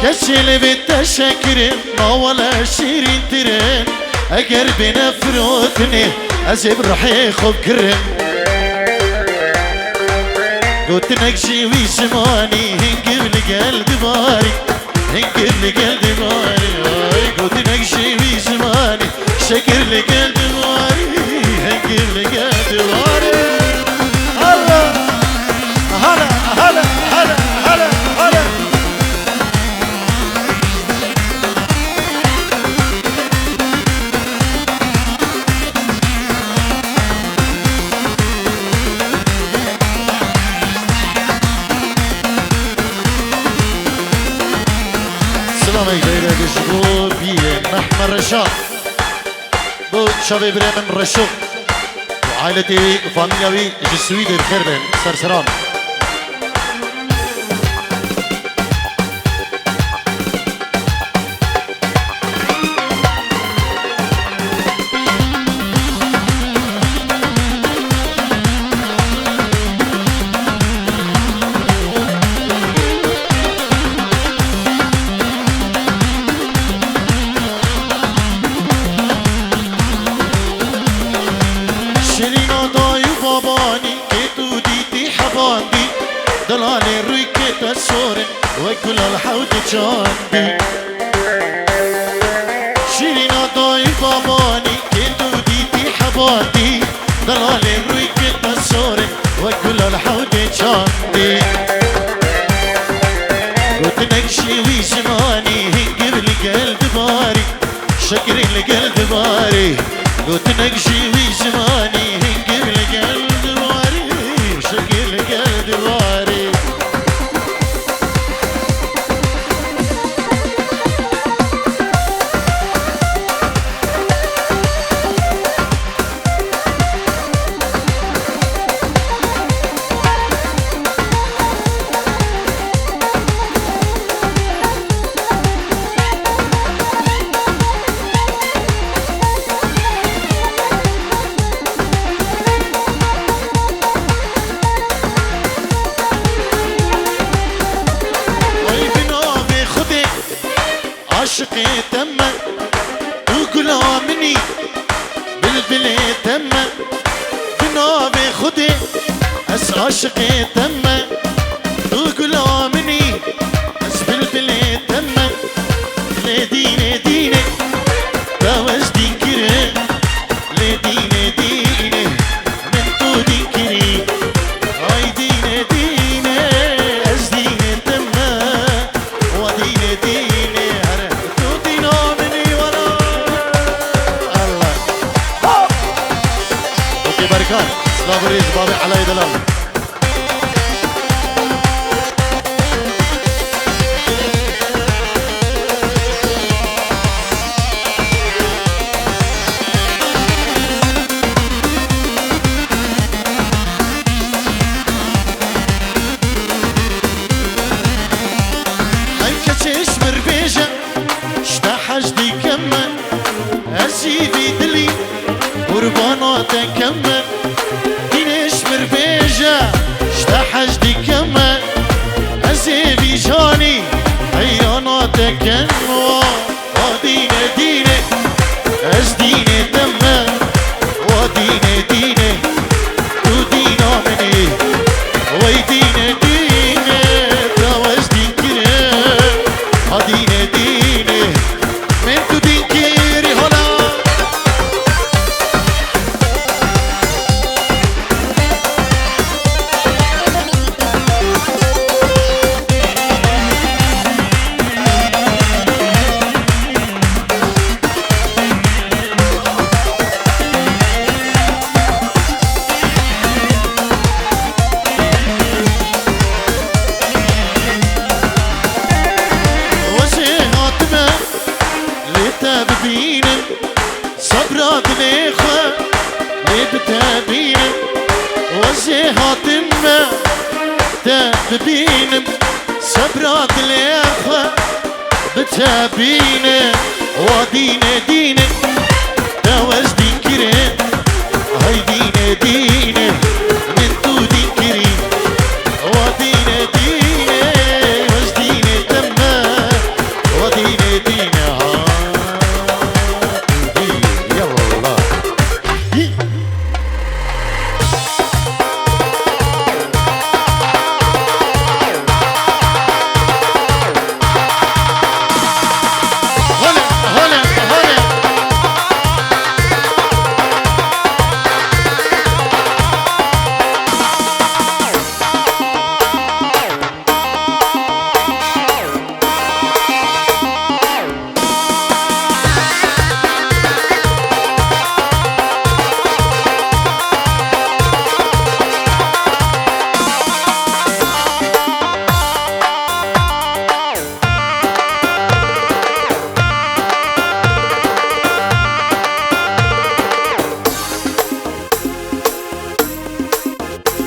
كشل بالتشكر ما ولا شيرين ترين اگر بنفروتني ازيب رحي خوب كرم قلت نكشي ويسماني هنقر لقلب باري هنقر لقلب باري قلت نكشي ويسماني شكر لقلب باري هنقر لقلب باري هلا هلا هلا هلا هلا هلا سلام غير بشغول بيه محمد رشاد بو شباب بريمن رشوق وعائلتي وفاميلياوي جسويد الخربن سرسران دلالي ريكت السورن وكل الحوت جاندي شيرينا ضاي باباني كدو ديتي حباتي دلالي ريكت السورن وكل الحوت جاندي وتنقشي وزماني هنقب القلب باري شكر القلب باري وتنقشي وزماني هنقب القلب باري شكر القلب باري عشقي تم وغلامني بالبلي تم بنوبي خدي اس عشقي تم وغلامني اس بالبلي تم لديني ديني باوز دينكري لديني ديني من تو دينكري اي ديني ديني اس ديني تم وديني ديني بركات صابريز بابي على يد الله هنكسش مربيجة اشتحج دي كمل اسيدي دلي وربانا تكمل دينش مربيجة اشتحج دي كمل اسيدي جاني حيانا تكمل وديني ديني اس ديني تمل وديني ديني ودينا مني ويديني ديني توز دينكري وديني ديني من تو دينكري هلا صبرات ليخوة لبتابين وزيها تمة تابين صبرات ليخوة بتابين ودين دين توز دين كريم هاي دين دين من تو دين كريم ودين دين وز دين تمة ودين دين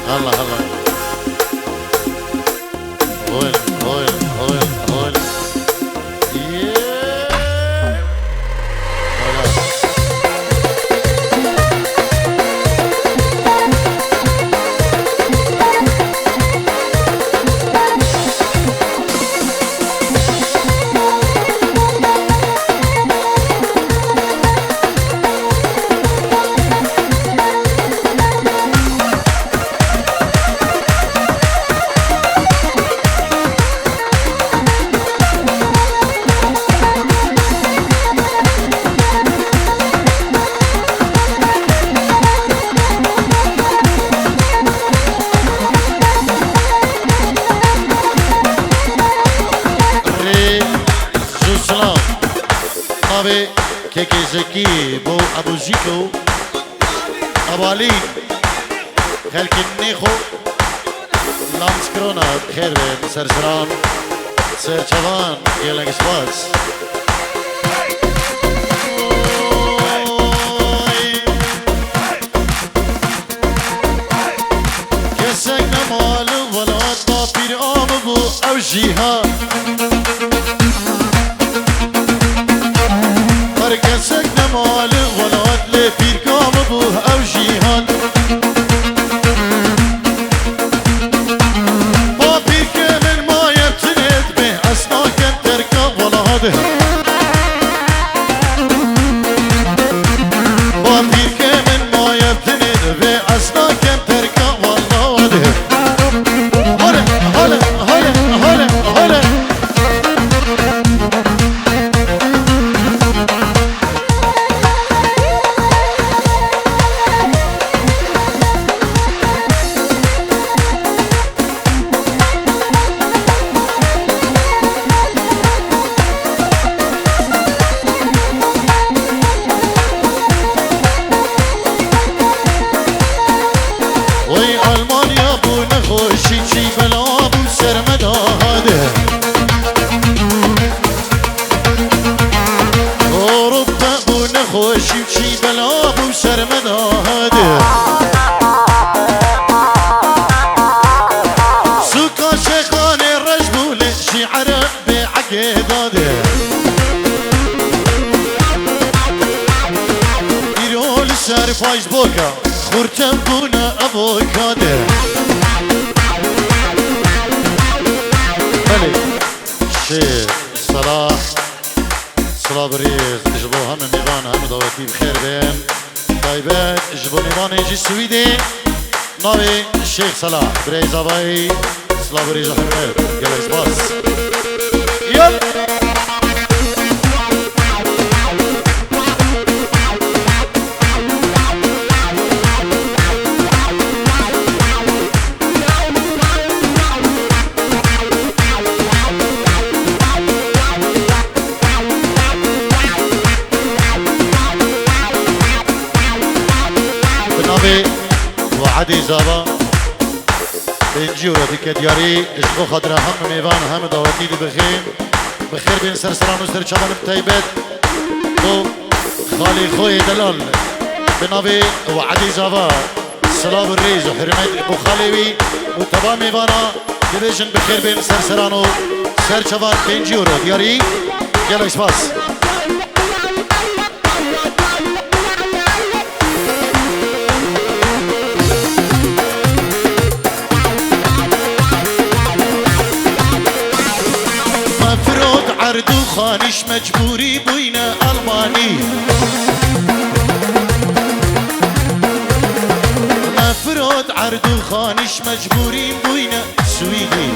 الله الله هول هول هول هول بنابه كيكي زكي بو ابو زيكو ابالي خلك النيخو لانس كرونا خير بين سرسران سير شبان يلنج سباس كسك نمال ولاد بابير آب بو او جيهان هر كسك نمال ولاد لبير كام بو او جيهان بابير كمن ما يبتند به اسنا كم تركا ولاده بابير كمن ما يبتند به اسنا كم تركا ولاده هلا هلا هلا هلا هلا وي ألمانيا بو نخوشي شي بلا بو سرمدا هاده أوروبا بو نخوشي شي بلا بو سرمدا هاده سوكا شيخان الرجبول شعر بعقيداده يرول سر فايز بوكا خورتم بونا افوكاده بلي شيخ صلاح صلاح بريز اجبو هم نيفان هم دعوتي بخير بين طيبات اجبو نيفان يجي السويدي ناوي الشيخ صلاح بريز اباي صلاح بريز حمل يلا اسباس يلا وعدي زابا بنجي ورا دياري اشبو خضرا هم ميفان هم دعوتي دي بخير بين سرسران وسر شبان بتايبت بو خالي خوي دلال بنابي وعدي زابا سلام الريز وحرمت بو خاليوي وتبا ميفانا ديفيجن بخير بين سرسران وسر شبان بنجي ورا دياري يلا اسباس عرض خانش مجبوری بوین آلمانی مفرود عرض خانش مجبوری بوین سویدی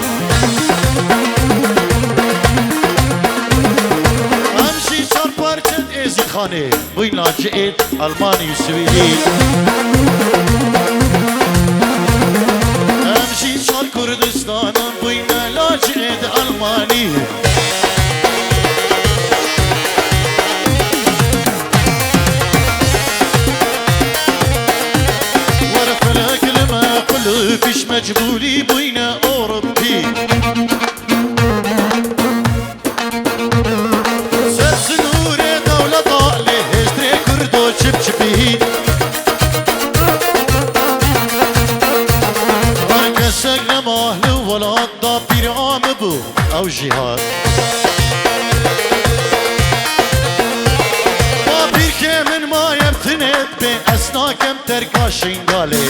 همشی چار پارچت ازی خانه بوین لاجئت آلمانی و سویدی همشی چار کردستان بوین لاجئت آلمانی فيش مجبولي بوينا أوروبي سنور دولة ضالي هجري كردو شبشبي هركسك نماهل ولا ضابير عام بو أو جهاد ضابير كمن ما يبتند بأسنا كم تركاشين قالي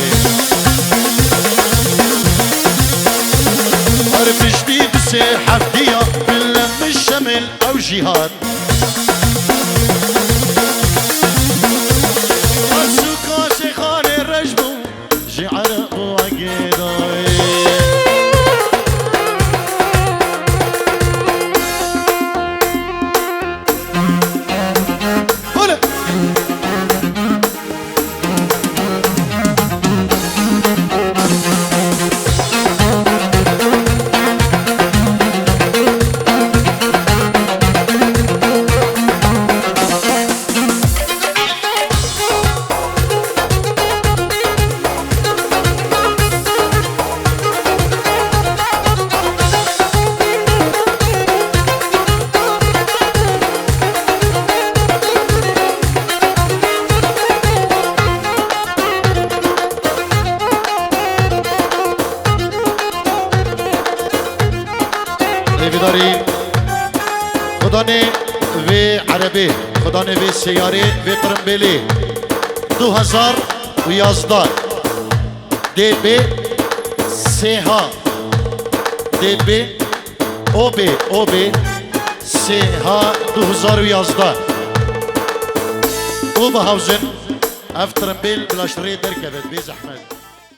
عرفش بيد حفدية باللم الشمل أو جهاد السوكا شيخان الرجبو جي عرق وعقيداي هلا بداری خدا نه و عربی خدا نه و سیاره و ترمبیلی 2011 دی بی سی ها دی بی او بی سی ها 2011 او به هاوزن اف ترمبیل بلاشتری درکبت بی زحمت